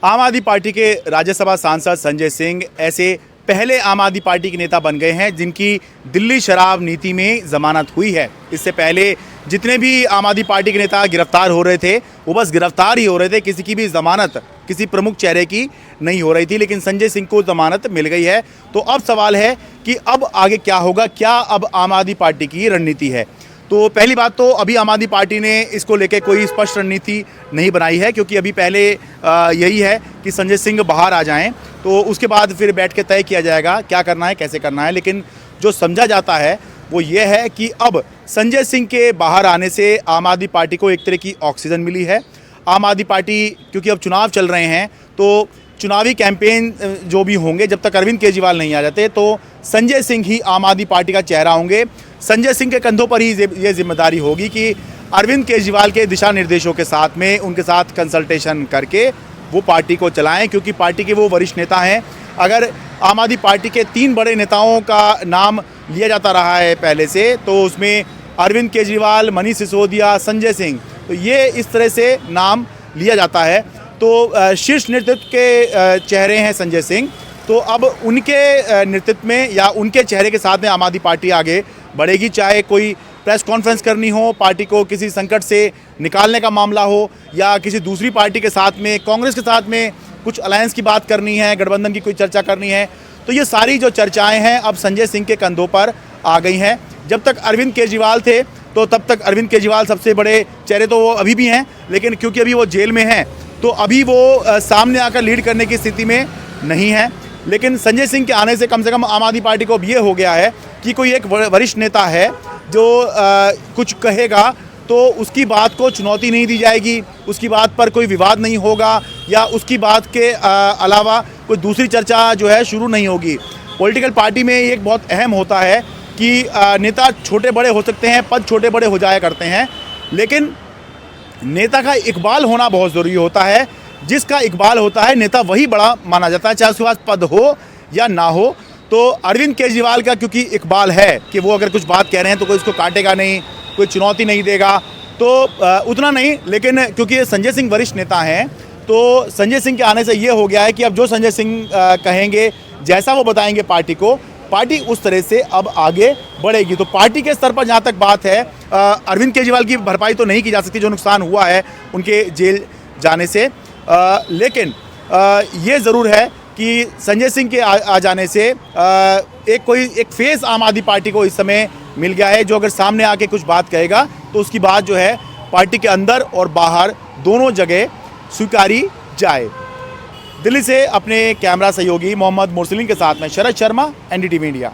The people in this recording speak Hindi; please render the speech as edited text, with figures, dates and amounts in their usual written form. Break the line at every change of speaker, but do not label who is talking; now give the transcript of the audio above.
आम आदमी पार्टी के राज्यसभा सांसद संजय सिंह ऐसे पहले आम आदमी पार्टी के नेता बन गए हैं जिनकी दिल्ली शराब नीति में जमानत हुई है। इससे पहले जितने भी आम आदमी पार्टी के नेता गिरफ्तार हो रहे थे वो बस गिरफ्तार ही हो रहे थे, किसी की भी जमानत किसी प्रमुख चेहरे की नहीं हो रही थी। लेकिन संजय सिंह को जमानत मिल गई है। तो अब सवाल है कि अब आगे क्या होगा, क्या अब आम आदमी पार्टी की रणनीति है। तो पहली बात तो अभी आम आदमी पार्टी ने इसको लेकर कोई स्पष्ट रणनीति नहीं बनाई है, क्योंकि अभी पहले यही है कि संजय सिंह बाहर आ जाएं, तो उसके बाद फिर बैठ के तय किया जाएगा क्या करना है, कैसे करना है। लेकिन जो समझा जाता है वो ये है कि अब संजय सिंह के बाहर आने से आम आदमी पार्टी को एक तरह की ऑक्सीजन मिली है। आम आदमी पार्टी, क्योंकि अब चुनाव चल रहे हैं तो चुनावी कैंपेन जो भी होंगे, जब तक अरविंद केजरीवाल नहीं आ जाते तो संजय सिंह ही आम आदमी पार्टी का चेहरा होंगे। संजय सिंह के कंधों पर ही ये जिम्मेदारी होगी कि अरविंद केजरीवाल के दिशा निर्देशों के साथ में उनके साथ कंसल्टेशन करके वो पार्टी को चलाएं, क्योंकि पार्टी के वो वरिष्ठ नेता हैं। अगर आम आदमी पार्टी के 3 बड़े नेताओं का नाम लिया जाता रहा है पहले से, तो उसमें अरविंद केजरीवाल, मनीष सिसोदिया, संजय सिंह, तो ये इस तरह से नाम लिया जाता है। तो शीर्ष नेतृत्व के चेहरे हैं संजय सिंह। तो अब उनके नेतृत्व में या उनके चेहरे के साथ में आम आदमी पार्टी आगे बढ़ेगी। चाहे कोई प्रेस कॉन्फ्रेंस करनी हो, पार्टी को किसी संकट से निकालने का मामला हो, या किसी दूसरी पार्टी के साथ में, कांग्रेस के साथ में कुछ अलायंस की बात करनी है, गठबंधन की कोई चर्चा करनी है, तो ये सारी जो चर्चाएं हैं अब संजय सिंह के कंधों पर आ गई हैं। जब तक अरविंद केजरीवाल थे तो तब तक अरविंद केजरीवाल सबसे बड़े चेहरे तो वो अभी भी हैं, लेकिन क्योंकि अभी वो जेल में हैं तो अभी वो सामने आकर लीड करने की स्थिति में नहीं है। लेकिन संजय सिंह के आने से कम आम आदमी पार्टी को अब ये हो गया है कि कोई एक वरिष्ठ नेता है जो कुछ कहेगा तो उसकी बात को चुनौती नहीं दी जाएगी, उसकी बात पर कोई विवाद नहीं होगा, या उसकी बात के अलावा कोई दूसरी चर्चा जो है शुरू नहीं होगी। पॉलिटिकल पार्टी में एक बहुत अहम होता है कि नेता छोटे बड़े हो सकते हैं, पद छोटे बड़े हो जाया करते हैं, लेकिन नेता का इकबाल होना बहुत ज़रूरी होता है। जिसका इकबाल होता है नेता वही बड़ा माना जाता है, चाहे उसके पास पद हो या ना हो। तो अरविंद केजरीवाल का क्योंकि इकबाल है कि वो अगर कुछ बात कह रहे हैं तो कोई उसको काटेगा नहीं, कोई चुनौती नहीं देगा, तो उतना नहीं। लेकिन क्योंकि संजय सिंह वरिष्ठ नेता हैं तो संजय सिंह के आने से ये हो गया है कि अब जो संजय सिंह कहेंगे, जैसा वो बताएंगे पार्टी को, पार्टी उस तरह से अब आगे बढ़ेगी। तो पार्टी के स्तर पर जहाँ तक बात है, अरविंद केजरीवाल की भरपाई तो नहीं की जा सकती जो नुकसान हुआ है उनके जेल जाने से, लेकिन ये ज़रूर है कि संजय सिंह के आ जाने से एक फेस आम आदमी पार्टी को इस समय मिल गया है, जो अगर सामने आके कुछ बात कहेगा तो उसकी बात जो है पार्टी के अंदर और बाहर दोनों जगह स्वीकारी जाए। दिल्ली से अपने कैमरा सहयोगी मोहम्मद मुरसलीन के साथ में शरद शर्मा, NDTV इंडिया।